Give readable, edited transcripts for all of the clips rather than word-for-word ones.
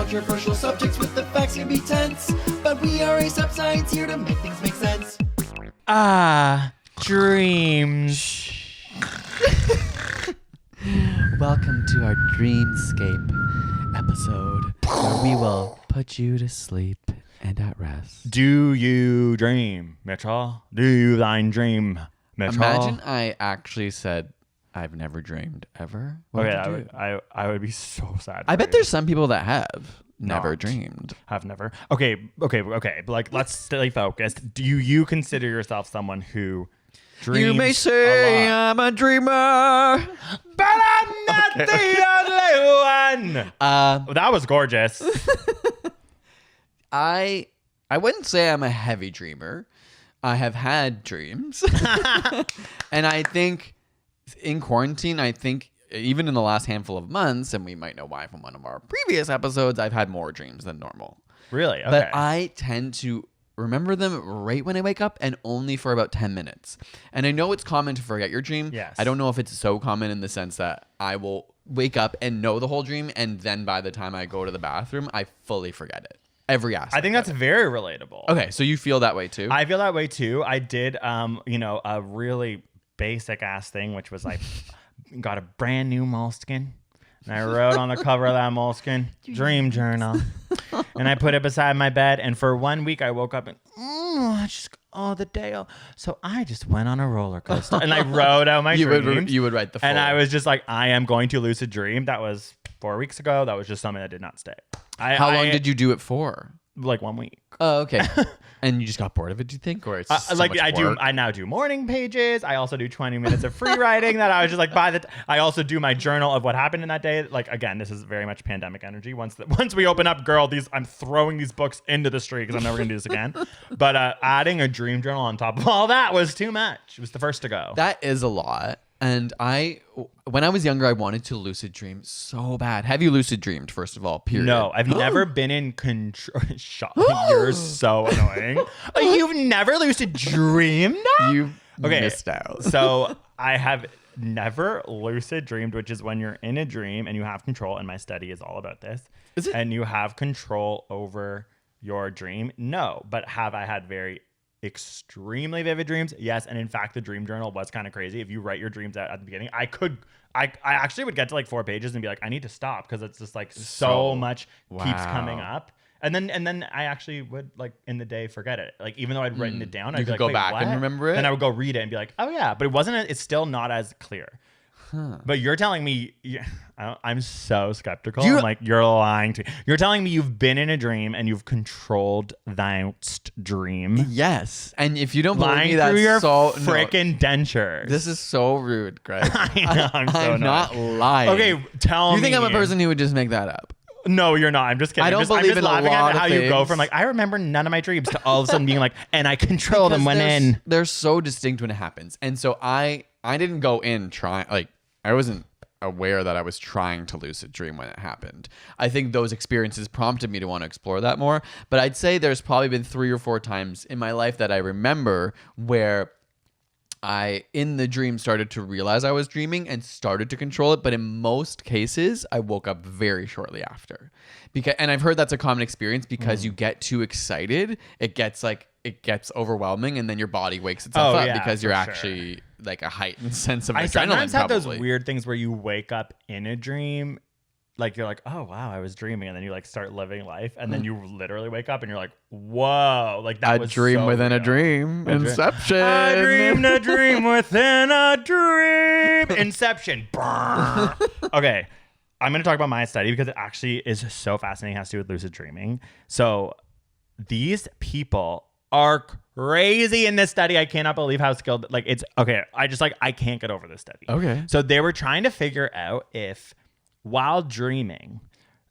controversial subjects with the facts can be tense, but we are Ace Up Science here to make things make sense. Dreams. Welcome to our dreamscape episode where we will put you to sleep and at rest. Do you dream, Mitchell? Do you thine dream, Mitchell? Imagine I actually said I've never dreamed ever. What would you do? I would be so sad. I bet there's some people that have never Not. dreamed. Have never. Okay. But like, let's stay focused. Do you consider yourself someone who dreams? You may say I'm a dreamer, but I'm not the only one. That was gorgeous. I wouldn't say I'm a heavy dreamer. I have had dreams. And I think in quarantine, even in the last handful of months, and we might know why from one of our previous episodes, I've had more dreams than normal. Really? Okay. But I tend to remember them right when I wake up and only for about 10 minutes. And I know it's common to forget your dream. Yes. I don't know if it's so common in the sense that I will wake up and know the whole dream, and then by the time I go to the bathroom, I fully forget it. Every aspect. I think that's very relatable. Okay, so you feel that way too? I feel that way too. I did, a really basic ass thing, which was like, got a brand new moleskin, and I wrote on the cover of that moleskin, "Dream Journal," and I put it beside my bed. And for 1 week, I woke up and the day. So I just went on a roller coaster, and I wrote out my dreams. You would write the full. And I was just like, I am going to lucid dream. That was 4 weeks ago. That was just something that did not stay. How long did you do it for? Like 1 week. Oh, okay. And you just got bored of it, do you think? Or it's just so much work? I now do morning pages. I also do 20 minutes of free writing that I was just like, I also do my journal of what happened in that day. Like, again, this is very much pandemic energy. Once we open up, girl, I'm throwing these books into the street because I'm never going to do this again. But adding a dream journal on top of all that was too much. It was the first to go. That is a lot. And when I was younger, I wanted to lucid dream so bad. Have you lucid dreamed, first of all, period? No, I've never been in control. You're so annoying. You've never lucid dreamed? You missed out. So I have never lucid dreamed, which is when you're in a dream and you have control. And my study is all about this. Is it? And you have control over your dream. No, but have I had very extremely vivid dreams? Yes. And in fact, the dream journal was kind of crazy. If you write your dreams out at the beginning, I actually would get to like 4 pages and be like, I need to stop because it's just like so much keeps coming up. And then I actually would, like, in the day forget it. Like, even though I'd written it down, I'd be like, go back and remember it. Then I would go read it and be like, oh yeah, but it's still not as clear. But you're telling me, I'm so skeptical. I'm like, you're lying to me. You're telling me you've been in a dream and you've controlled thou'st dream. Yes. And if you don't lying believe me, that's through your so freaking dentures. This is so rude, Greg. I know, I'm not lying. Okay, tell me. You think I'm a person who would just make that up? No, you're not. I'm just kidding. I don't believe I'm just in a laughing lot at of how you go things. from like, I remember none of my dreams to all of a sudden being like, and I control them when in. They're so distinct when it happens. And so I didn't go in trying, like, I wasn't aware that I was trying to lucid dream when it happened. I think those experiences prompted me to want to explore that more. But I'd say there's probably been 3 or 4 times in my life that I remember where I, in the dream, started to realize I was dreaming and started to control it. But in most cases, I woke up very shortly after. And I've heard that's a common experience because you get too excited. It gets overwhelming, and then your body wakes itself up because you're actually like a heightened sense of adrenaline. I sometimes have probably. those weird things where you wake up in a dream, like you're like, oh wow, I was dreaming, and then you like start living life, and then you literally wake up and you're like, whoa, like that was a dream so within real. a dream. Inception. I dreamed a dream within a dream. Inception. Okay. I'm going to talk about my study because it actually is so fascinating. It has to do with lucid dreaming. So these people are crazy in this study. I cannot believe how skilled, like, it's okay. I can't get over this study. Okay. So they were trying to figure out if while dreaming,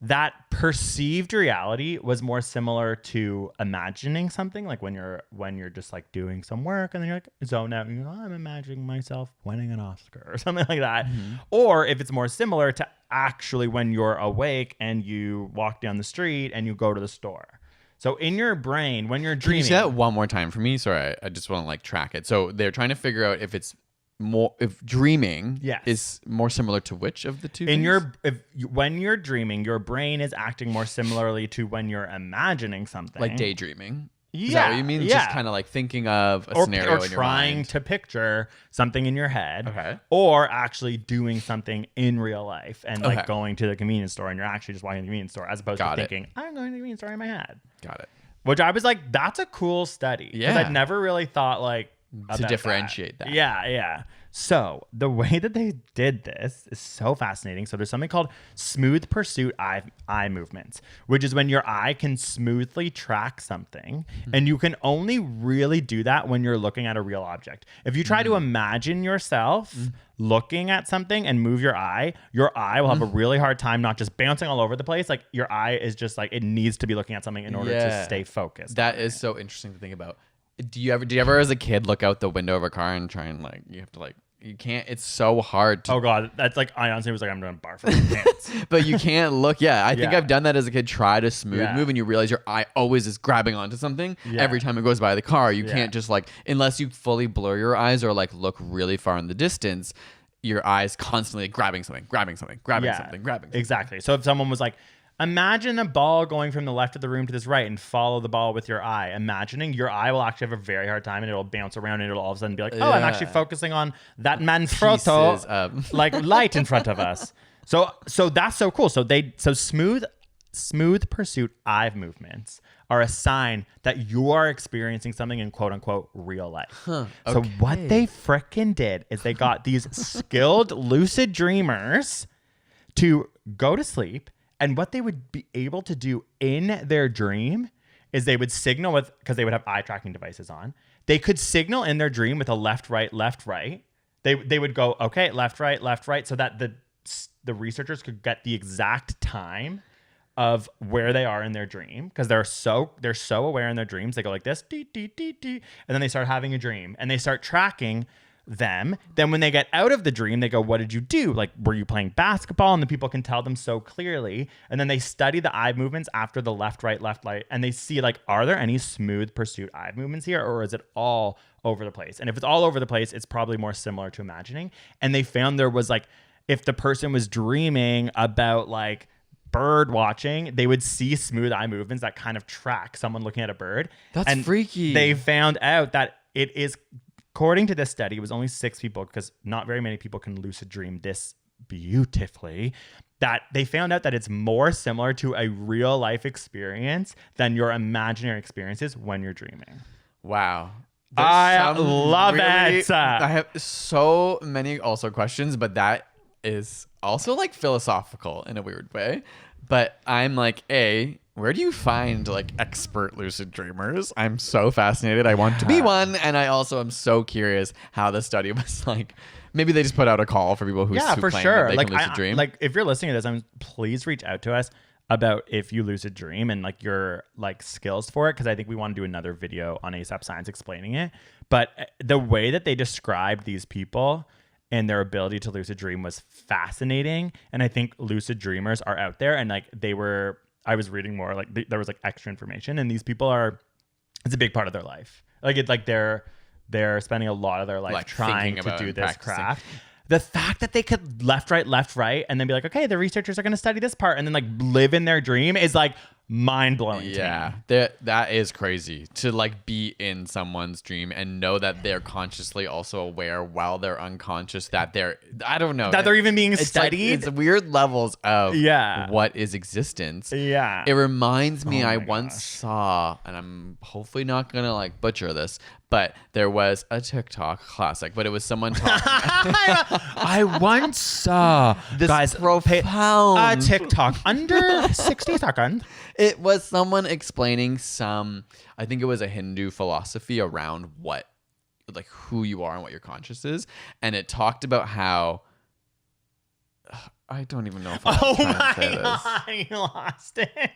that perceived reality was more similar to imagining something, like when you're just like doing some work and then you're like zone out and you're like, oh, I'm imagining myself winning an Oscar or something like that. Or if it's more similar to actually when you're awake and you walk down the street and you go to the store. So in your brain, when you're dreaming. Can you say that one more time for me? Sorry, I just want to like track it. So they're trying to figure out if it's if dreaming Yes. is more similar to which of the two In things? when you're dreaming, your brain is acting more similarly to when you're imagining something. Like daydreaming. Is Yeah, that what you mean? yeah. Just kind of like thinking of a or scenario in your trying mind. to picture something in your head, Okay. or actually doing something in real life and like Okay. going to the convenience store and you're actually just walking to the convenience store as opposed Got to it. thinking, I'm going to the convenience store in my head. Got it. Which I was like, that's a cool study. Because Yeah. I'd never really thought like To about differentiate that. Yeah, yeah. So the way that they did this is so fascinating. So there's something called smooth pursuit eye movements, which is when your eye can smoothly track something. And you can only really do that when you're looking at a real object. If you try to imagine yourself looking at something and move your eye will have a really hard time not just bouncing all over the place. Like your eye is just like, it needs to be looking at something in order to Yeah. stay focused. That is so interesting to think about. Did you ever as a kid look out the window of a car and try and like, you have to like, you can't, it's so hard to, Oh God, that's like, I honestly was like, I'm going to barf in my pants. but you can't look. Yeah. I think Yeah. I've done that as a kid, try to smooth Yeah. move and you realize your eye always is grabbing onto something Yeah. every time it goes by the car. You Yeah. can't just like, unless you fully blur your eyes or like look really far in the distance, your eyes constantly grabbing something, grabbing something, grabbing something, grabbing something. Exactly. So if someone was like, imagine a ball going from the left of the room to this right and follow the ball with your eye. Imagining your eye will actually have a very hard time and it'll bounce around and it'll all of a sudden be like, oh, I'm actually Yeah. focusing on that manfrotto, Pieces of- like light in front of us. So that's so cool. So smooth pursuit eye movements are a sign that you are experiencing something in quote unquote real life. So what they frickin' did is they got these skilled lucid dreamers to go to sleep, and what they would be able to do in their dream is they would signal with, because they would have eye tracking devices on, they could signal in their dream with a left right. They would go, okay, left right, so that the researchers could get the exact time of where they are in their dream, because they're so aware in their dreams. They go like this, dee, dee, dee, dee, and then they start having a dream and they start tracking them. Then when they get out of the dream, they go, what did you do? Like, were you playing basketball? And the people can tell them so clearly. And then they study the eye movements after the left, right, and they see like, are there any smooth pursuit eye movements here, or is it all over the place? And if it's all over the place, it's probably more similar to imagining. And they found there was like, if the person was dreaming about like bird watching, they would see smooth eye movements that kind of track someone looking at a bird. That's freaky. They found out that it is, according to this study, it was only 6 people, because not very many people can lucid dream this beautifully, that they found out that it's more similar to a real life experience than your imaginary experiences when you're dreaming. Wow. I There's some love it. I have so many also questions, but that is also like philosophical in a weird way. But I'm like, where do you find like expert lucid dreamers? I'm so fascinated. I want to be one. And I also am so curious how the study was like. Maybe they just put out a call for people who For claim sure. that they Like, can lucid dream. like if you're listening to this, please reach out to us about if you lucid dream and like your like skills for it, because I think we want to do another video on ASAP Science explaining it. But the way that they described these people and their ability to lucid dream was fascinating. And I think lucid dreamers are out there, and like I was reading more, like there was like extra information, and these people it's a big part of their life. Like it's like they're spending a lot of their life Like trying thinking to about do and this practicing. craft. The fact that they could left, right, and then be like, okay, the researchers are going to study this part, and then like live in their dream is like mind blowing. Yeah, that is crazy to like be in someone's dream and know that they're consciously also aware while they're unconscious that I don't know, that they're even being it's studied. Like, it's weird levels of what is existence. Yeah. It reminds me, Oh I my once gosh. saw, and I'm hopefully not gonna like butcher this, but there was a TikTok classic, but it was someone talking. I once saw This guys profound a TikTok under 60 seconds. It was someone explaining I think it was a Hindu philosophy around like who you are and what your conscious is. And it talked about how, I don't even know if I'm Oh trying to my say this. god, you lost it.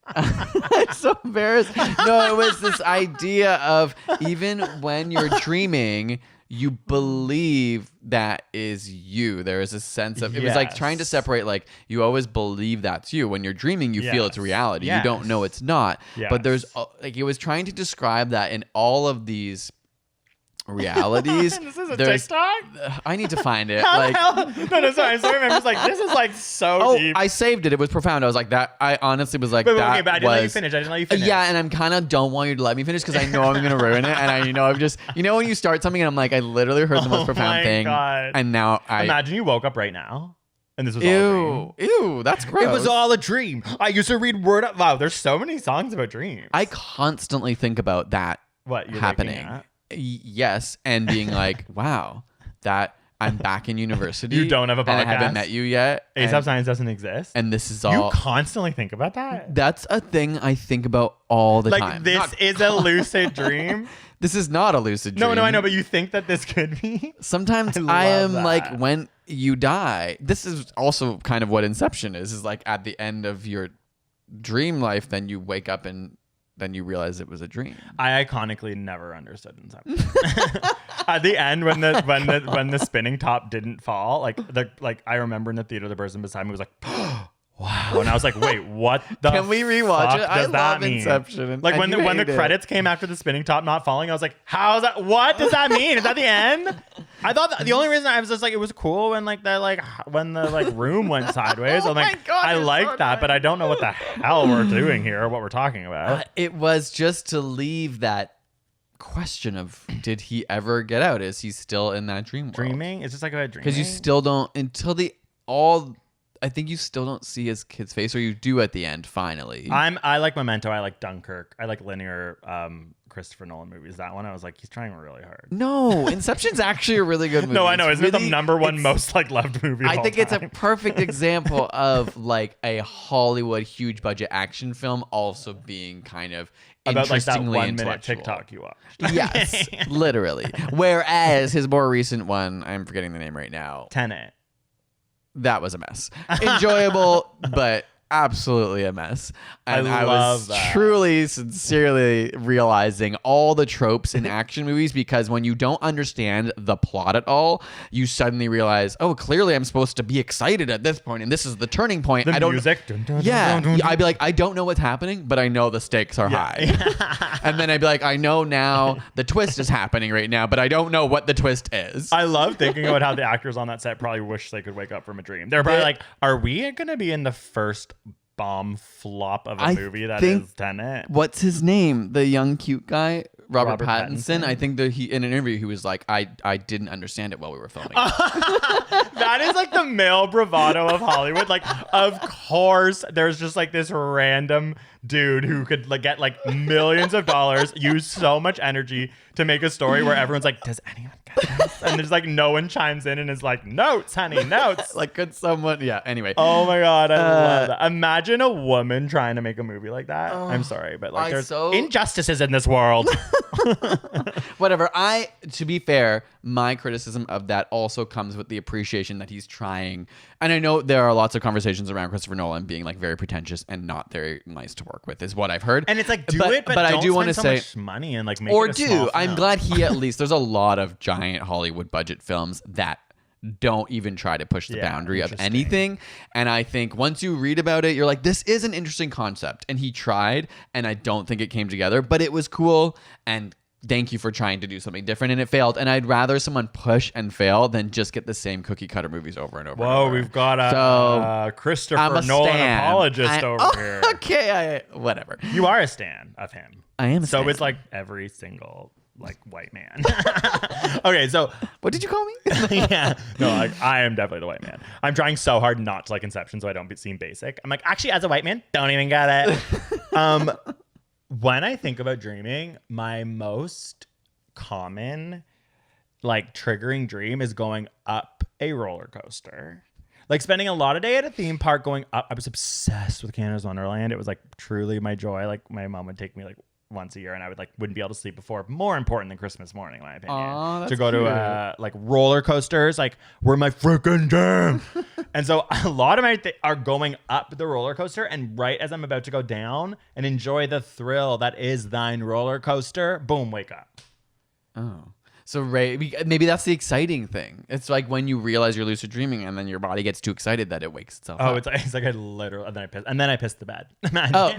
I'm so embarrassed. No, it was this idea of even when you're dreaming, you believe that is you. There is a sense of, it was like trying to Yes. separate, like you always believe that's you. When you're dreaming, you feel it's Yes. reality. Yes. You don't know it's not. But there's Yes. like, it was trying to describe that in all of these realities. This is a there's- TikTok? I need to find it. How the Like, hell? No, sorry. I'm just like, this is like so oh, deep. I saved it. It was profound. I was like that. I honestly was like But that. okay, but I didn't let you was- finish. I didn't let you finish. Yeah, and I'm kind of don't want you to let me finish because I know I'm gonna ruin it, and I'm just when you start something and I'm like I literally heard the most Oh profound my thing, God. and now I Imagine you woke up right now and this was all a dream. ew, that's gross. It was all a dream. I used to read Word Up. Wow, there's so many songs about dreams. I constantly think about that What you're happening. waking up? Yes, and being like, wow, that I'm back in university. You don't have a and I podcast? haven't met you yet. ASAP Science doesn't exist. And this is you all. constantly think about that. That's a thing I think about all the Like time. this Not- is a lucid dream. This is not a lucid dream. No, I know, but you think that this could be. Sometimes I I am love like that. when you die. This is also kind of what Inception is like at the end of your dream life, then you wake up and then you realize it was a dream. I iconically never understood Inception. At the end, when the spinning top didn't fall, like I remember in the theater, the person beside me was like, "Wow!" and I was like, "Wait, what the? Can we rewatch fuck it? I Does that love mean?" Inception, and Like when you the hate it. credits came after the spinning top not falling, I was like, "How's that? What does that mean? Is that the end?" I thought the only reason I was just like, it was cool when when the room went sideways. Oh I'm like, my God, I you're like so that, but I don't know what the hell we're doing here, or what we're talking about. It was just to leave that question of did he ever get out? Is he still in that dream world? Dreaming? It's just like about dreaming. Because you still don't I think you still don't see his kid's face, or you do at the end finally. I like Memento. I like Dunkirk. I like linear Christopher Nolan movies. That one I was like, he's trying really hard. No, Inception's actually a really good movie. No, I know. Isn't it the really- number one it's- most loved movie? Of I all think it's a time? perfect example of like a Hollywood huge budget action film also being kind of about like that interestingly 1 minute intellectual. TikTok you watched. Yes, literally. Whereas his more recent one, I'm forgetting the name right now, Tenet. that was a mess. Enjoyable, but absolutely a mess. And I love was that. truly, sincerely realizing all the tropes in action movies, because when you don't understand the plot at all, you suddenly realize, oh, clearly I'm supposed to be excited at this point, and this is the turning point. The I don't. music. Dun, dun, Yeah, dun, dun, dun. I'd be like, I don't know what's happening, but I know the stakes are high. And then I'd be like, I know now the twist is happening right now, but I don't know what the twist is. I love thinking about how the actors on that set probably wish they could wake up from a dream. They're probably like, are we going to be in the first bomb flop of a I movie that think- is Tenet? What's his name? The young cute guy, Robert Pattinson? Pattinson. I think that in an interview he was like, I didn't understand it while we were filming. That is like the male bravado of Hollywood. Like, of course, there's just like this random dude who could like get like millions of dollars, use so much energy to make a story where everyone's like, does anyone get this? And there's like no one chimes in and is like, notes, honey, notes. Like, could someone? Yeah. Anyway. Oh my God, I love that. Imagine a woman trying to make a movie like that. I'm sorry, but like there's injustices in this world. Whatever. To be fair, my criticism of that also comes with the appreciation that he's trying. And I know there are lots of conversations around Christopher Nolan being like very pretentious and not very nice to work with, is what I've heard. And it's like, but I don't do want spend to so say, much money and like make or it a small do. I'm film. glad he at least. There's a lot of giant Hollywood budget films that don't even try to push the boundary of interesting. anything. And I think once you read about it, you're like, this is an interesting concept. And he tried, and I don't think it came together, but it was cool. And thank you for trying to do something different, and it failed. And I'd rather someone push and fail than just get the same cookie cutter movies over and over. and Whoa, over. we've got a So, I'm Christopher a Nolan stan. apologist over here. Okay, whatever. You are a stan of him. I am a So stan. it's like every single like white man. Okay, so What did you call me? yeah, no, like I am definitely the white man. I'm trying so hard not to like Inception, so I don't seem basic. I'm like, actually, as a white man, don't even get it. When I think about dreaming, my most common like triggering dream is going up a roller coaster. Like spending a lot of day at a theme park going up. I was obsessed with Canada's Wonderland. It was like truly my joy. Like my mom would take me like once a year, and I would like wouldn't be able to sleep before. More important than Christmas morning, in my opinion. Aw, to that's go to like roller coasters, like were my freaking jam. And so a lot of my are going up the roller coaster, and right as I'm about to go down and enjoy the thrill that is thine roller coaster, boom, wake up. Oh. So maybe that's the exciting thing. It's like when you realize you're lucid dreaming, and then your body gets too excited that it wakes itself Oh, up. it's like I literally, and then I pissed the bed. Imagine. Oh.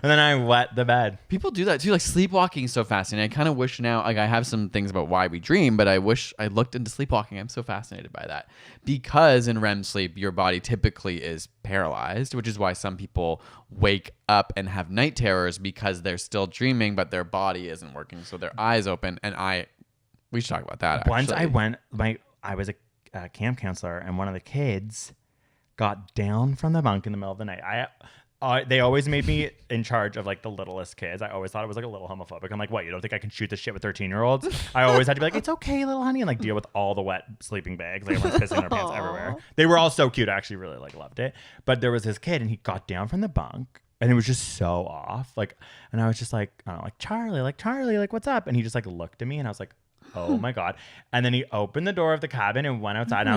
then I wet the bed. People do that too. Like sleepwalking is so fascinating. I kind of wish now, like I have some things about why we dream, but I wish I looked into sleepwalking. I'm so fascinated by that because in REM sleep, your body typically is paralyzed, which is why some people wake up and have night terrors because they're still dreaming, but their body isn't working. So their eyes open. And we should talk about that. Once Actually. I was a camp counselor and one of the kids got down from the bunk in the middle of the night. They always made me in charge of like the littlest kids. I always thought it was like a little homophobic. I'm like, what? You don't think I can shoot this shit with 13-year-olds? I always had to be like, it's okay, little honey, and like deal with all the wet sleeping bags. Like everyone's pissing their pants everywhere. They were all so cute. I actually really like loved it. But there was this kid and he got down from the bunk and it was just so off. Like, and I was just like, I don't know, like Charlie, like what's up? And he just like looked at me and I was like, oh my God. And then he opened the door of the cabin and went outside and I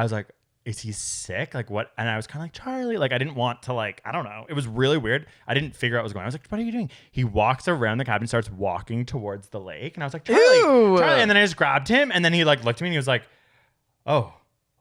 was like, is he sick? Like what? And I was kind of like, Charlie, like I didn't want to like, I don't know. It was really weird. I didn't figure out what was going on. I was like, what are you doing? He walks around the cabin, starts walking towards the lake. And I was like, Charlie, Ew. Charlie. And then I just grabbed him. And then he like looked at me and he was like, oh,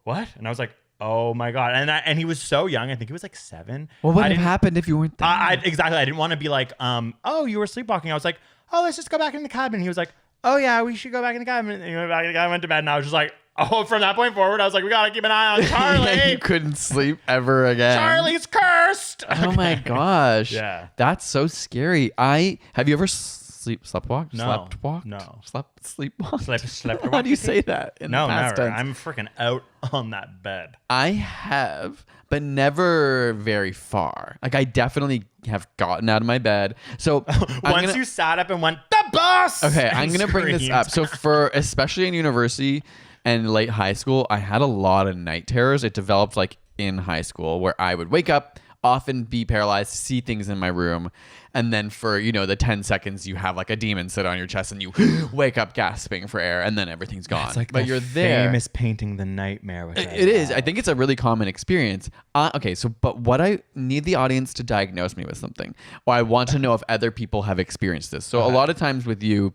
what? And I was like, oh my God. And he was so young. I think he was like 7. What would have happened if you weren't there? Exactly. I didn't want to be like, oh, you were sleepwalking. I was like, oh, let's just go back in the cabin. He was like, oh yeah, we should go back in the cabin. And he went back in the cabin, went to bed. And I was just like, oh, from that point forward, I was like, we got to keep an eye on Charlie. You couldn't sleep ever again. Charlie's cursed. Oh my gosh. Yeah. That's so scary. Have you ever sleptwalked? No. Sleptwalked? No. Sleepwalked? Slept. How do you say that in No, the past never. tense? I'm freaking out on that bed. I have, but never very far. Like I definitely have gotten out of my bed. So Once you sat up and went, the bus. Okay, and I'm going to bring this screamed. up. So especially in university and late high school, I had a lot of night terrors. It developed like in high school where I would wake up, often be paralyzed, see things in my room. And then for, the 10 seconds, you have like a demon sit on your chest and you wake up gasping for air and then everything's gone. It's like but the you're there. famous painting, The Nightmare. Which It is. I think it's a really common experience. Okay, but what I need the audience to diagnose me with something. Or I want to know if other people have experienced this. So a lot of times with you,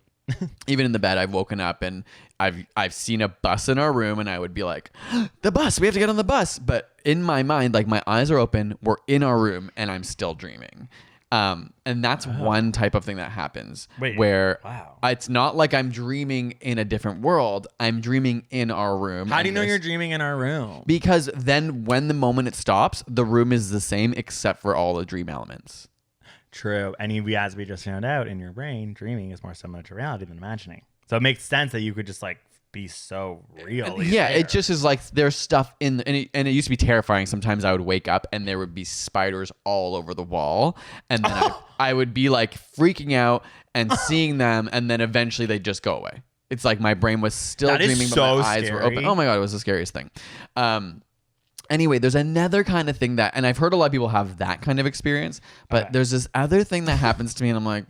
even in the bed, I've woken up and I've seen a bus in our room and I would be like, the bus, we have to get on the bus. But in my mind, like my eyes are open, we're in our room and I'm still dreaming. And that's one type of thing that happens where it's not like I'm dreaming in a different world. I'm dreaming in our room. How do you know you're dreaming in our room? Because then when the moment it stops, the room is the same except for all the dream elements. True. And as we just found out, in your brain, dreaming is more similar to reality than imagining. So it makes sense that you could just like be so real. Yeah, it just is like there's stuff and it used to be terrifying. Sometimes I would wake up and there would be spiders all over the wall. And then I would be like freaking out and seeing them. And then eventually they just go away. It's like my brain was still dreaming, but my eyes were open. Oh my God, it was the scariest thing. Anyway, there's another kind of thing and I've heard a lot of people have that kind of experience, but there's this other thing that happens to me and I'm like,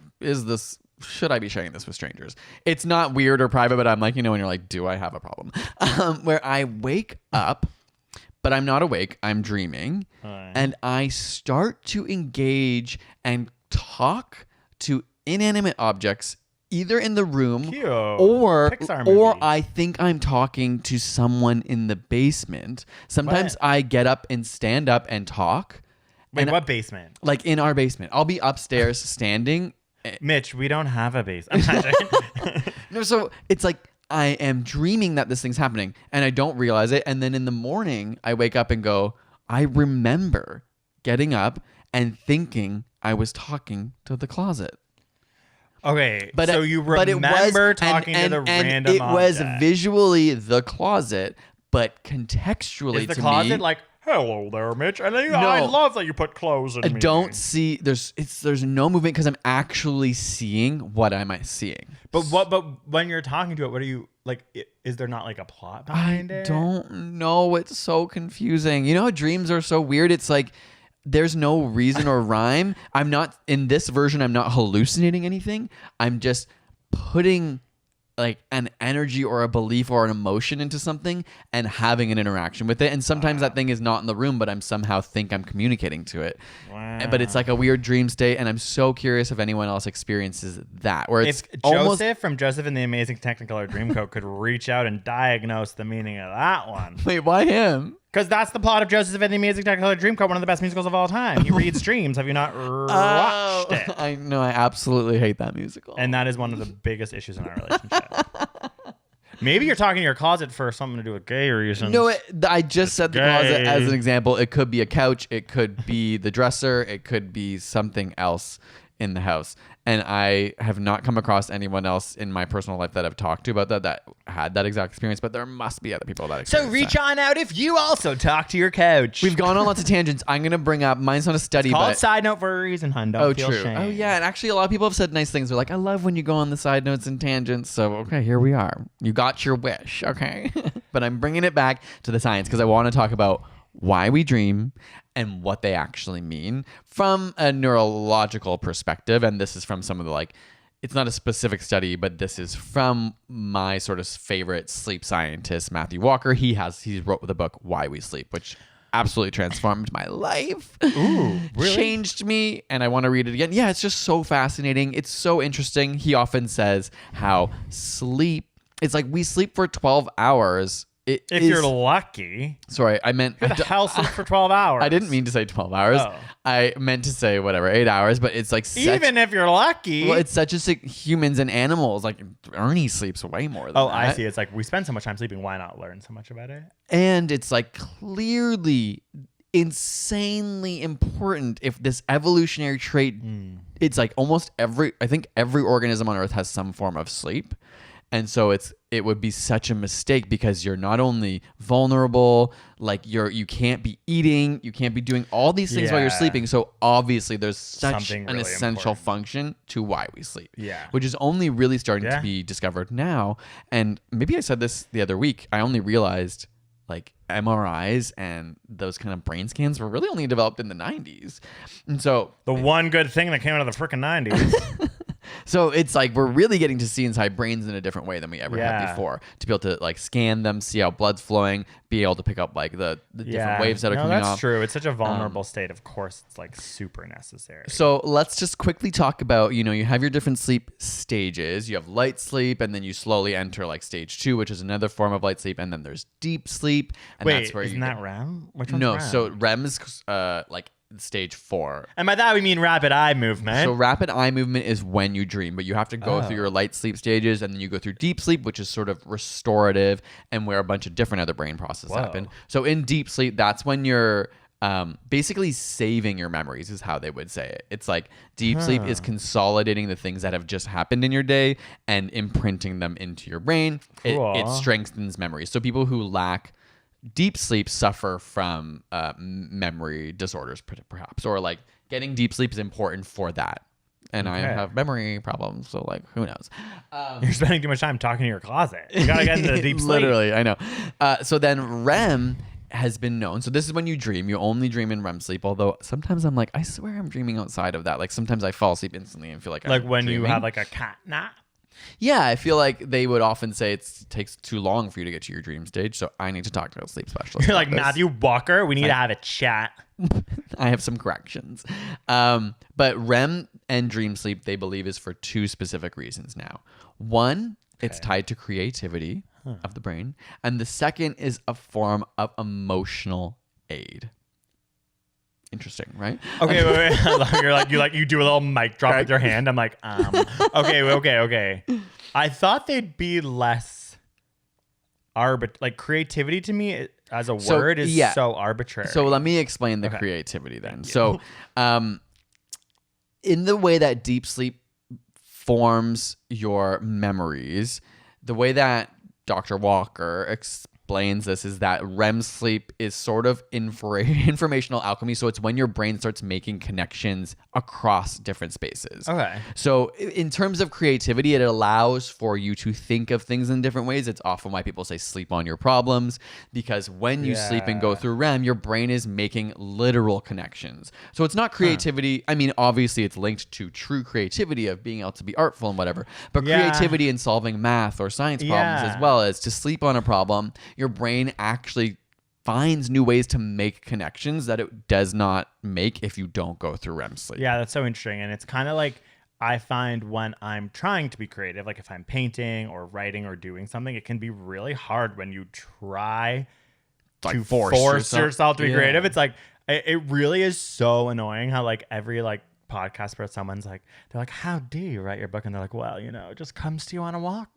should I be sharing this with strangers? It's not weird or private, but I'm like, when you're like, do I have a problem? Where I wake up, but I'm not awake, I'm dreaming, and I start to engage and talk to inanimate objects either in the room or I think I'm talking to someone in the basement. Sometimes I get up and stand up and talk. Wait, what basement? Like in our basement. I'll be upstairs standing. Mitch, we don't have a basement. No, so it's like I am dreaming that this thing's happening and I don't realize it. And then in the morning, I wake up and go, I remember getting up and thinking I was talking to the closet. Okay, so you remember talking to the random it was object. Visually the closet, but contextually Is the to closet me, like, hello there, Mitch? And then I love that you put clothes in I me. don't see there's no movement because I'm actually seeing what am I seeing. But when you're talking to it, what are you like? Is there not like a plot behind it? I don't know. It's so confusing. You know how dreams are so weird? It's like there's no reason or rhyme. I'm not in this version. I'm not hallucinating anything. I'm just putting like an energy or a belief or an emotion into something and having an interaction with it. And sometimes that thing is not in the room, but I'm somehow think I'm communicating to it. Wow. But it's like a weird dream state. And I'm so curious if anyone else experiences that. Where it's if Joseph from Joseph and the Amazing Technicolor Dreamcoat could reach out and diagnose the meaning of that one. Wait, why him? Because that's the plot of Joseph and the Amazing Technicolor Dreamcoat, one of the best musicals of all time. He reads dreams. Have you not watched it? I know. I absolutely hate that musical. And that is one of the biggest issues in our relationship. Maybe you're talking to your closet for something to do with gay reasons. No, I just said the closet gay. as an example. It could be a couch. It could be the dresser. It could be something else in the house. And I have not come across anyone else in my personal life that I've talked to about that had that exact experience, but there must be other people that So experience reach that. on out if you also talk to your couch. We've gone on lots of tangents. I'm going to bring up, mine's not a study, It's called but... Side Note for a reason, hun. Don't feel true. shame. Oh, yeah. And actually, a lot of people have said nice things. They're like, I love when you go on the side notes and tangents. So, okay, here we are. You got your wish, okay? But I'm bringing it back to the science because I want to talk about why we dream and what they actually mean from a neurological perspective. And this is from some of the it's not a specific study, but this is from my sort of favorite sleep scientist, Matthew Walker. He wrote the book Why We Sleep, which absolutely transformed my life. Ooh, really? Changed me, and I want to read it again. Yeah, it's just so fascinating. It's so interesting. He often says how sleep, it's like we sleep for 12 hours. If you're lucky. Sorry, I meant... Who the hell sleeps for 12 hours? I didn't mean to say 12 hours. Oh. I meant to say, 8 hours, but it's like Even if you're lucky. Well, it's such a humans and animals. Like Ernie sleeps way more than that. I see. It's like we spend so much time sleeping. Why not learn so much about it? And it's like clearly insanely important if this evolutionary trait, it's like almost I think every organism on Earth has some form of sleep. And so it would be such a mistake because you're not only vulnerable, like you can't be eating, you can't be doing all these things while you're Yeah. sleeping. So obviously there's such Something an really essential important. function to why we sleep. Yeah. Which is only really starting to Yeah. be discovered now. And maybe I said this the other week. I only realized like MRIs and those kind of brain scans were really only developed in the 90s. And so The one good thing that came out of the frickin' 90s. So it's like we're really getting to see inside brains in a different way than we ever Yeah. had before. To be able to like scan them, see how blood's flowing, be able to pick up like the different waves that are coming that's off. true. It's such a vulnerable state. Of course, it's like super necessary. So let's just quickly talk about, you have your different sleep stages. You have light sleep, and then you slowly enter like stage 2, which is another form of light sleep, and then there's deep sleep. And Wait, that's where isn't that REM? Which one's No, REM? so REM is like stage 4. And by that we mean rapid eye movement. So rapid eye movement is when you dream, but you have to go Oh. through your light sleep stages, and then you go through deep sleep, which is sort of restorative and where a bunch of different other brain processes Whoa. happen. So in deep sleep, that's when you're basically saving your memories is how they would say it. It's like deep sleep is consolidating the things that have just happened in your day and imprinting them into your brain. Cool. It strengthens memories. So people who lack deep sleep suffer from memory disorders, perhaps, or like getting deep sleep is important for that. And I Okay. have memory problems, so like who knows? You're spending too much time talking to your closet. You gotta get into the deep sleep. Literally, I know. So then REM has been known. So this is when you dream. You only dream in REM sleep. Although sometimes I'm like, I swear I'm dreaming outside of that. Like sometimes I fall asleep instantly and feel like Like I'm when you dreaming. have like a cat nap. Yeah, I feel like they would often say it takes too long for you to get to your dream stage. So I need to talk to a sleep specialist. You're like, about this. Matthew Walker, we need to have a chat. I have some corrections. But REM and dream sleep, they believe, is for 2 specific reasons now. One, it's tied to creativity of the brain. And the second is a form of emotional aid. Interesting, right? Okay, wait. You do a little mic drop with your hand. I'm like, okay. I thought they'd be less like creativity to me as a So, word is yeah. so arbitrary. So let me explain the Okay. creativity then. Thank you. So in the way that deep sleep forms your memories, the way that Dr. Walker explains this is that REM sleep is sort of informational alchemy. So it's when your brain starts making connections across different spaces. Okay. So in terms of creativity, it allows for you to think of things in different ways. It's often why people say sleep on your problems, because when you sleep and go Yeah. through REM, your brain is making literal connections. So it's not creativity. I mean, obviously it's linked to true creativity of being able to be artful and whatever, but Yeah. creativity in solving math or science problems, Yeah. as well as to sleep on a problem, your brain actually finds new ways to make connections that it does not make if you don't go through REM sleep. Yeah, that's so interesting. And it's kind of like I find when I'm trying to be creative, like if I'm painting or writing or doing something, it can be really hard when you try like to force yourself to be Yeah. creative. It's like it really is so annoying how like every like podcast where someone's like, they're like, how do you write your book? And they're like, well, you know, it just comes to you on a walk.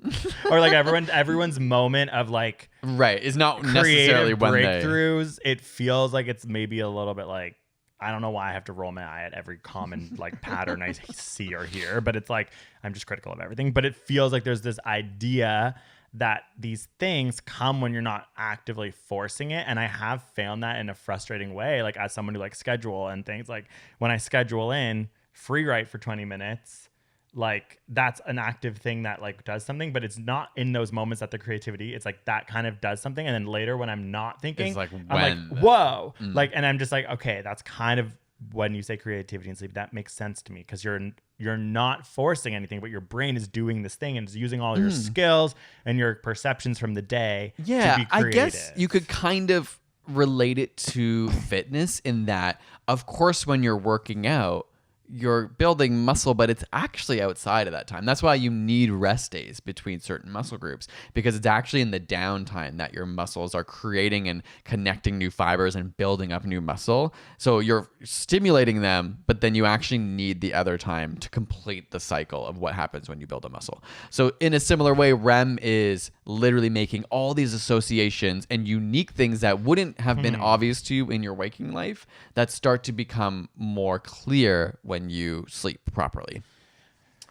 Or like everyone's moment of like Right. It's not necessarily creative when breakthroughs. It feels like it's maybe a little bit like, I don't know why I have to roll my eye at every common like pattern I see or hear, but it's like I'm just critical of everything. But it feels like there's this idea that these things come when you're not actively forcing it. And I have found that in a frustrating way, like as someone who like schedule and things, like when I schedule in free write for 20 minutes, like that's an active thing that like does something, but it's not in those moments that the creativity, it's like that kind of does something. And then later when I'm not thinking, It's like I'm like, whoa, like, and I'm just like, okay, that's kind of when you say creativity and sleep, that makes sense to me because you're not forcing anything, but your brain is doing this thing and is using all your skills and your perceptions from the day to be I creative. guess you could kind of relate it to fitness in that, of course, when you're working out, you're building muscle, but it's actually outside of that time. That's why you need rest days between certain muscle groups, because it's actually in the downtime that your muscles are creating and connecting new fibers and building up new muscle. So you're stimulating them, but then you actually need the other time to complete the cycle of what happens when you build a muscle. So in a similar way, REM is literally making all these associations and unique things that wouldn't have been obvious to you in your waking life that start to become more clear when you sleep properly.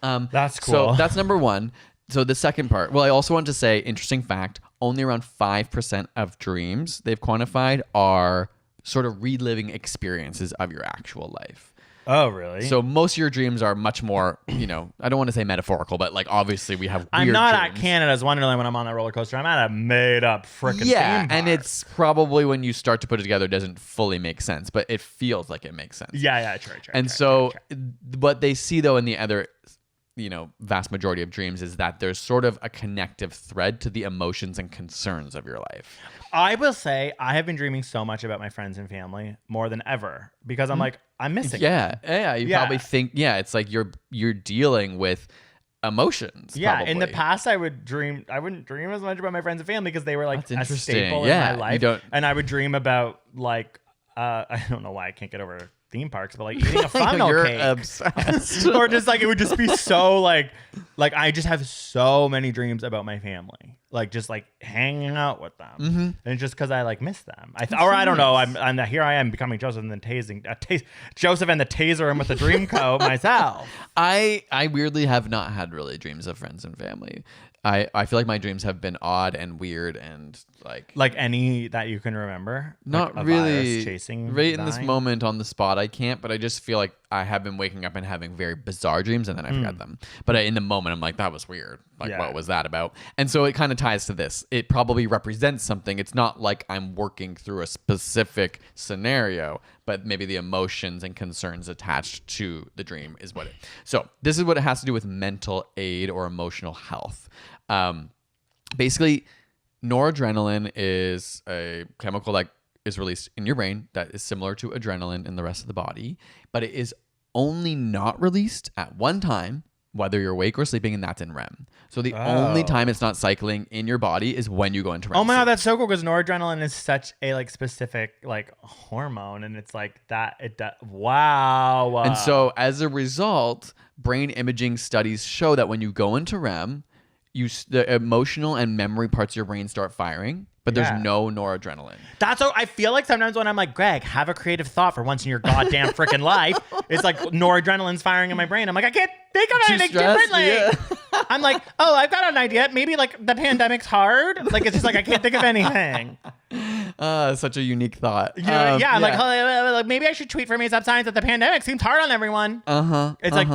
That's cool. So that's number one. So the second part, well, I also want to say, interesting fact, only around 5% of dreams they've quantified are sort of reliving experiences of your actual life. Oh, really? So most of your dreams are much more, you know, I don't want to say metaphorical, but like obviously we have weird I'm not dreams. at Canada's Wonderland when I'm on that roller coaster. I'm at a made up freaking theme Yeah, park. and it's probably when you start to put it together, it doesn't fully make sense, but it feels like it makes sense. yeah, true. And so what they see though in the other, you know, vast majority of dreams is that there's sort of a connective thread to the emotions and concerns of your life. I will say I have been dreaming so much about my friends and family more than ever because I'm like, I'm missing them. Yeah. You probably think, it's like you're dealing with emotions. Yeah, probably. in the past I wouldn't dream as much about my friends and family because they were like That's a interesting. staple Yeah, in my you life. don't- And I would dream about like I don't know why I can't get over theme parks, but like eating a funnel You're cake. obsessed. Or just like it would just be so like I just have so many dreams about my family, like just like hanging out with them, and it's just because I like miss them. I don't know. I'm here. I am becoming Joseph and then Joseph and the taser him with a dream coat myself. I weirdly have not had really dreams of friends and family. I feel like my dreams have been odd and weird and like any that you can remember. Not like a really virus chasing. right in this dying? moment on the spot. I can't, but I just feel like I have been waking up and having very bizarre dreams, and then I forget them. But in the moment, I'm like, that was weird. Like, Yeah. what was that about? And so it kind of ties to this. It probably represents something. It's not like I'm working through a specific scenario, but maybe the emotions and concerns attached to the dream is what it. So this is what it has to do with mental aid or emotional health. Basically, noradrenaline is a chemical that is released in your brain that is similar to adrenaline in the rest of the body, but it is only not released at one time, whether you're awake or sleeping, and that's in REM. So the only time it's not cycling in your body is when you go into REM. Oh my sleep. god, that's so cool because noradrenaline is such a like specific like hormone, and it's like that. It does. Wow. And so as a result, brain imaging studies show that when you go into REM, the emotional and memory parts of your brain start firing, but Yeah. there's no noradrenaline. That's so. I feel like sometimes when I'm like, Greg, have a creative thought for once in your goddamn freaking life. It's like noradrenaline's firing in my brain. I'm like, I can't think of Too anything stressed? differently. Yeah. I'm like, oh, I've got an idea. Maybe like the pandemic's hard. Like it's just like I can't think of anything. Such a unique thought. Yeah, I'm like, oh, like, maybe I should tweet for me up signs that the pandemic seems hard on everyone. It's like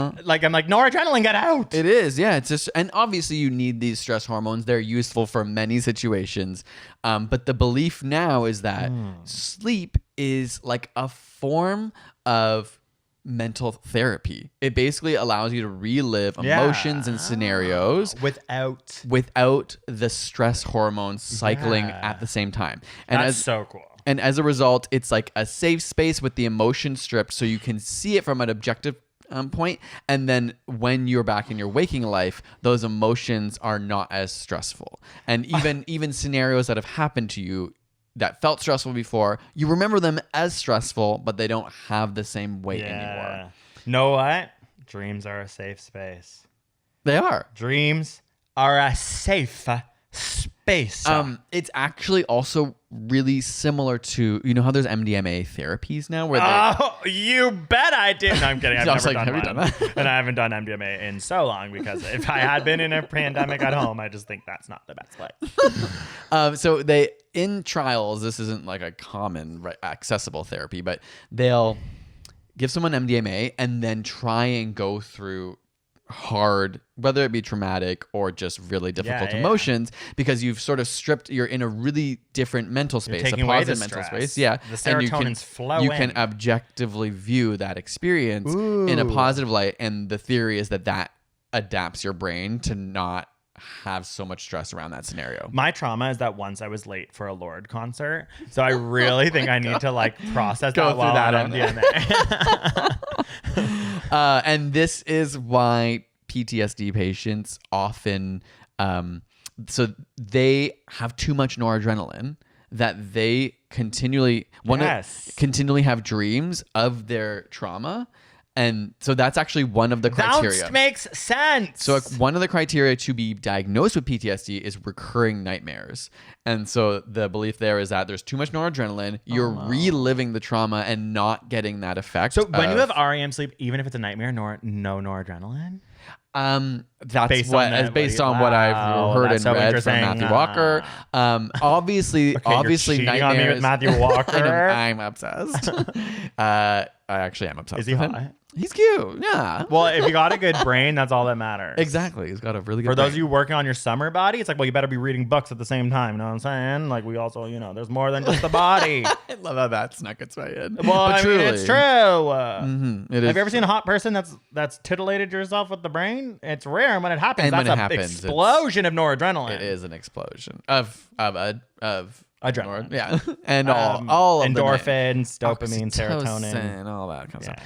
I'm like noradrenaline, get out. It is, yeah. It's just, and obviously you need these stress hormones. They're useful for many situations. But the belief now is that sleep is like a form of mental therapy. It basically allows you to relive emotions and scenarios without the stress hormones cycling at the same time. And That's so cool. And as a result, it's like a safe space with the emotion stripped so you can see it from an objective point. And then when you're back in your waking life, those emotions are not as stressful. And even scenarios that have happened to you that felt stressful before. You remember them as stressful, but they don't have the same weight anymore. Know what? Dreams are a safe space. They are. Dreams are a safe space. It's actually also really similar to, you know how there's MDMA therapies now where Oh, you bet I did. No, I'm kidding. I've I was never like, done have you one. done that? And I haven't done MDMA in so long because if I had been in a pandemic at home, I just think that's not the best way. So they, in trials, this isn't like a common accessible therapy, but they'll give someone MDMA and then try and go through hard, whether it be traumatic or just really difficult emotions, because you've sort of you're in a really different mental space, a positive mental space. Yeah. The serotonin's flowing. You can objectively view that experience in a positive light. And the theory is that adapts your brain to not have so much stress around that scenario. My trauma is that once I was late for a Lorde concert, so I really think I need to like process Go that through while that on MDMA. And this is why PTSD patients often, so they have too much noradrenaline that they continually have dreams of their trauma. And so that's actually one of the criteria. That makes sense. So one of the criteria to be diagnosed with PTSD is recurring nightmares. And so the belief there is that there's too much noradrenaline. You're reliving the trauma and not getting that effect. So when you have REM sleep, even if it's a nightmare, no noradrenaline? That's based on what I've heard and read from Matthew Walker. Obviously, nightmares. On me with Matthew Walker. I'm obsessed. I actually am obsessed. Is he hot? He's cute. Yeah. Well, if you got a good brain, that's all that matters. Exactly. He's got a really good For brain. those of you working on your summer body, it's like, well, you better be reading books at the same time. You know what I'm saying? Like, we also, there's more than just the body. I love how that snuck its way in. Well, I mean, it's true. It is. Have you ever seen a hot person that's titillated yourself with the brain? It's rare, and when it happens, that's an explosion of noradrenaline. It is an explosion of adrenaline. Yeah. And all of endorphins, dopamine, serotonin, and all that kind of stuff.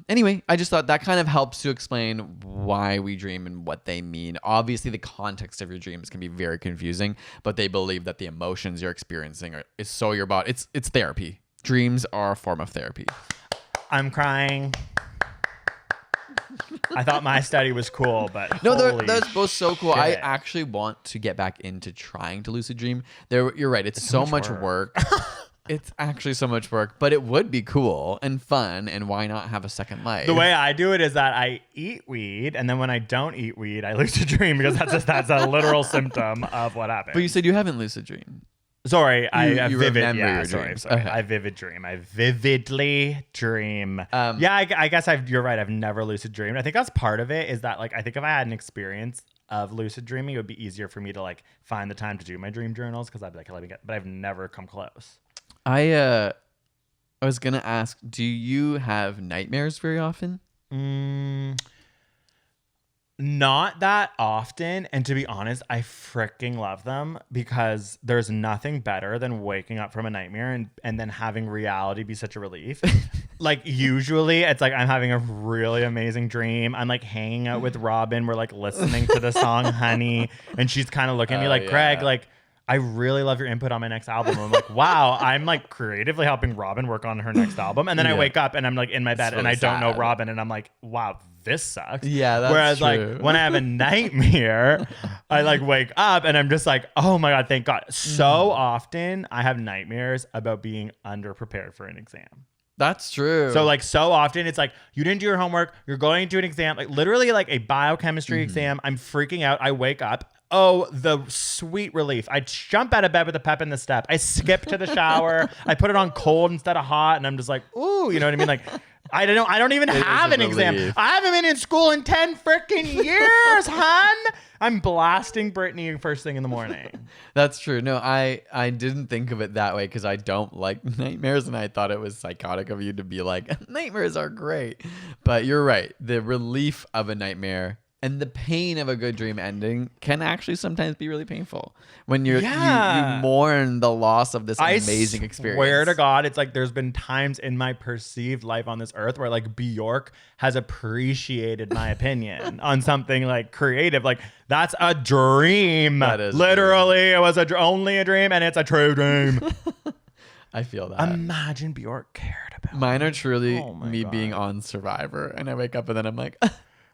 Anyway, I just thought that kind of helps to explain why we dream and what they mean. Obviously, the context of your dreams can be very confusing, but they believe that the emotions you're experiencing is so your body. It's therapy. Dreams are a form of therapy. I'm crying. I thought my study was cool, but no, they're both so cool. Shit. I actually want to get back into trying to lucid dream. You're right. It's so much work. It's actually so much work, but it would be cool and fun. And why not have a second life? The way I do it is that I eat weed, and then when I don't eat weed, I lucid dream because that's a literal symptom of what happened. But you said you haven't lucid dreamed. Sorry, I vivid. Yeah, your dreams. Sorry. Okay. I vividly dream. I guess you're right. I've never lucid dreamed. I think that's part of it. Is that like I think if I had an experience of lucid dreaming, it would be easier for me to like find the time to do my dream journals because I'd be like, let me get. But I've never come close. I was gonna ask, do you have nightmares very often? Not that often, and to be honest, I freaking love them because there's nothing better than waking up from a nightmare and then having reality be such a relief. Like usually it's like I'm having a really amazing dream. I'm like hanging out with Robin. We're like listening to the song Honey, and she's kind of looking at me like, Greg, like I really love your input on my next album. I'm like, wow, I'm like creatively helping Robin work on her next album. And then I wake up and I'm like in my bed and I don't know Robin. And I'm like, wow, this sucks. Yeah, that's Whereas true. like when I have a nightmare, I like wake up and I'm just like, oh my God, thank God. So often I have nightmares about being underprepared for an exam. That's true. So like so often it's like you didn't do your homework. You're going into an exam, like literally like a biochemistry exam. I'm freaking out. I wake up. Oh, the sweet relief. I jump out of bed with a pep in the step. I skip to the shower. I put it on cold instead of hot. And I'm just like, ooh, you know what I mean? Like, I don't even have an exam. I haven't been in school in 10 freaking years, hun. I'm blasting Britney first thing in the morning. That's true. No, I didn't think of it that way because I don't like nightmares, and I thought it was psychotic of you to be like, nightmares are great. But you're right. The relief of a nightmare. And the pain of a good dream ending can actually sometimes be really painful when you mourn the loss of this amazing experience. I swear to God, it's like there's been times in my perceived life on this earth where like Bjork has appreciated my opinion on something like creative. Like that's a dream. That is literally, it was only a dream, and it's a true dream. I feel that. Imagine Bjork cared about Mine are truly me God. being on Survivor, and I wake up and then I'm like,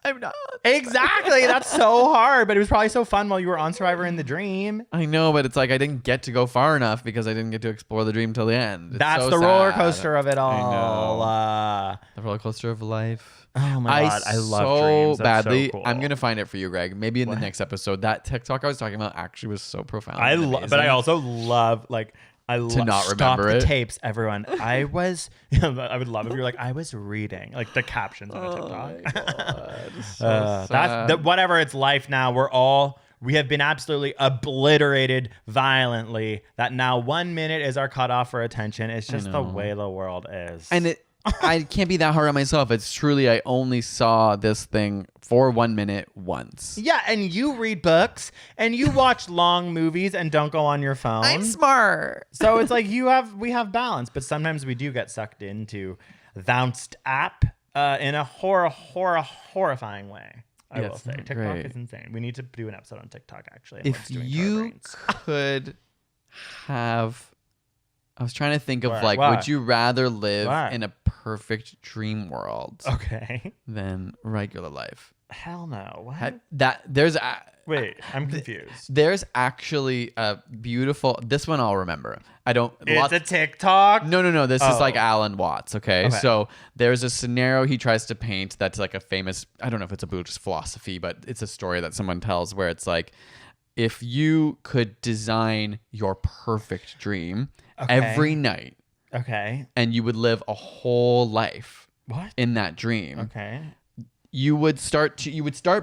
I'm not. Exactly. That's so hard, but it was probably so fun while you were on Survivor in the dream. I know, but it's like I didn't get to go far enough because I didn't get to explore the dream till the end. It's That's so the sad. roller coaster of it all. I know. The roller coaster of life. Oh my God, I love so dreams. That's badly. so cool. I'm gonna find it for you, Greg. Maybe in the What? next episode. That TikTok I was talking about actually was so profound. But I also love like not stop remember the it. tapes, everyone. I would love if you're like I was reading like the captions on a TikTok. That's whatever. It's life now. We have been absolutely obliterated violently. That now 1 minute is our cutoff for attention. It's just the way the world is. And I can't be that hard on myself. It's truly I only saw this thing for 1 minute once. Yeah, and you read books and you watch long movies and don't go on your phone. I'm smart. So it's like we have balance, but sometimes we do get sucked into Thounced app in a horrifying way. I will say TikTok great. is insane. We need to do an episode on TikTok actually. If you could have, I was trying to think of would you rather live in a perfect dream world Okay. than regular life? Hell no. What? Wait, I'm confused. There's actually a beautiful. This one I'll remember. It's a TikTok. No. This is like Alan Watts. Okay, so there's a scenario he tries to paint that's like a famous. I don't know if it's a Buddhist philosophy, but it's a story that someone tells where it's like, if you could design your perfect dream every night, and you would live a whole life in that dream. Okay. You would start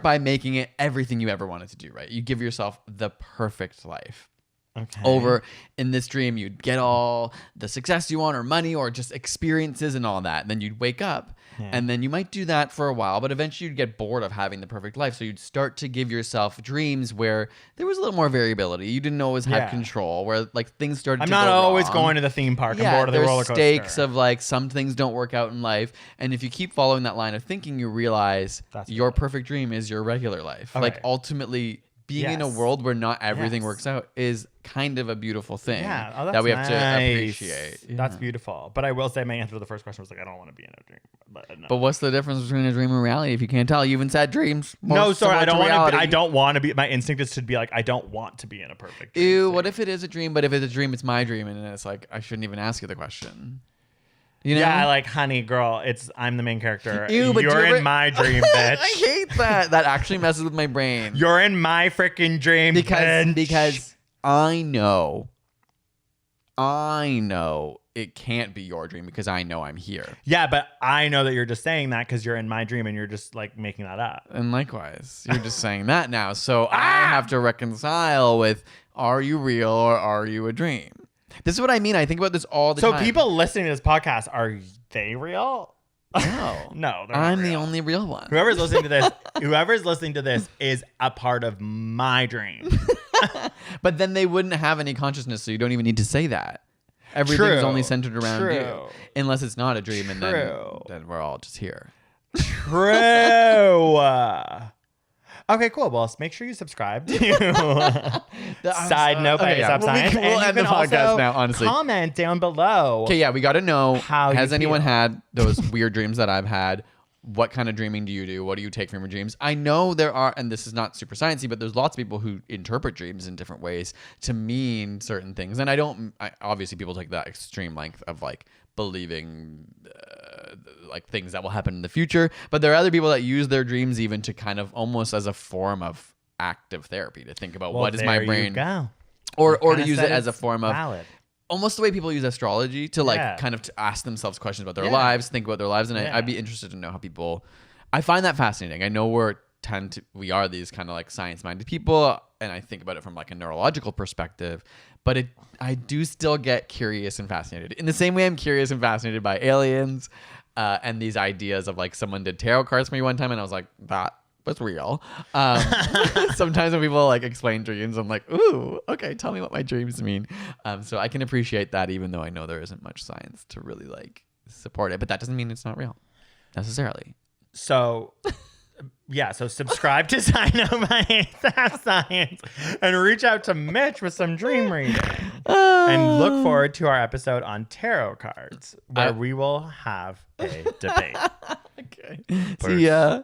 by making it everything you ever wanted to do, right? You give yourself the perfect life. Okay. Over in this dream, you'd get all the success you want or money or just experiences and all that. And then you'd wake up and then you might do that for a while, but eventually you'd get bored of having the perfect life. So you'd start to give yourself dreams where there was a little more variability. You didn't always have control, where like things started to go wrong. I'm not always going to the theme park. I'm bored of the roller coaster. There's stakes of like some things don't work out in life. And if you keep following that line of thinking, you realize your perfect dream is your regular life. Okay. Like ultimately being in a world where not everything works out is kind of a beautiful thing that we have to appreciate. Yeah. That's beautiful. But I will say my answer to the first question was like, I don't want to be in a dream. But, no. But what's the difference between a dream and reality? If you can't tell, you even said dreams. No, sorry, I don't want to. I don't want to be. My instinct is to be like, I don't want to be in a perfect dream. Ew. What if it is a dream? But if it's a dream, it's my dream, and then it's like I shouldn't even ask you the question. You know? Yeah, like, honey, girl, I'm the main character. Ew, but you're in my dream, bitch. I hate that. That actually messes with my brain. You're in my freaking dream, because I know it can't be your dream because I know I'm here. Yeah, but I know that you're just saying that because you're in my dream and you're just like making that up. And likewise, you're just saying that now. So I have to reconcile with, are you real or are you a dream? This is what I mean. I think about this all the time. So people listening to this podcast, are they real? No. No, they're I'm not the real. only real one. Whoever's listening to this is a part of my dream. But then they wouldn't have any consciousness, so you don't even need to say that. Everything's only centered around you. Unless it's not a dream, and then we're all just here. True. Okay, cool. Well, make sure you subscribe to Sidenote by Aesop Science. We'll end the podcast now, honestly. Comment down below. Okay, yeah, we got to know, has anyone feel. had those weird dreams that I've had? What kind of dreaming do you do? What do you take from your dreams? I know there are, and this is not super sciencey, but there's lots of people who interpret dreams in different ways to mean certain things. And obviously people take that extreme length of like believing like things that will happen in the future. But there are other people that use their dreams even to kind of almost as a form of active therapy to think about what is my brain. Or to use it as a form of valid. Almost the way people use astrology to like kind of to ask themselves questions about their lives, think about their lives. And I'd be interested to know how people, I find that fascinating. I know we are these kind of like science-minded people, and I think about it from like a neurological perspective, but I do still get curious and fascinated. In the same way I'm curious and fascinated by aliens and these ideas of like someone did tarot cards for me one time, and I was like, that was real. Sometimes when people like explain dreams, I'm like, ooh, okay, tell me what my dreams mean. So I can appreciate that, even though I know there isn't much science to really like support it. But that doesn't mean it's not real necessarily. So, yeah. So subscribe to Sidenote by ASAP Science and reach out to Mitch with some dream reading. And look forward to our episode on tarot cards, where we will have a debate. Okay. See ya.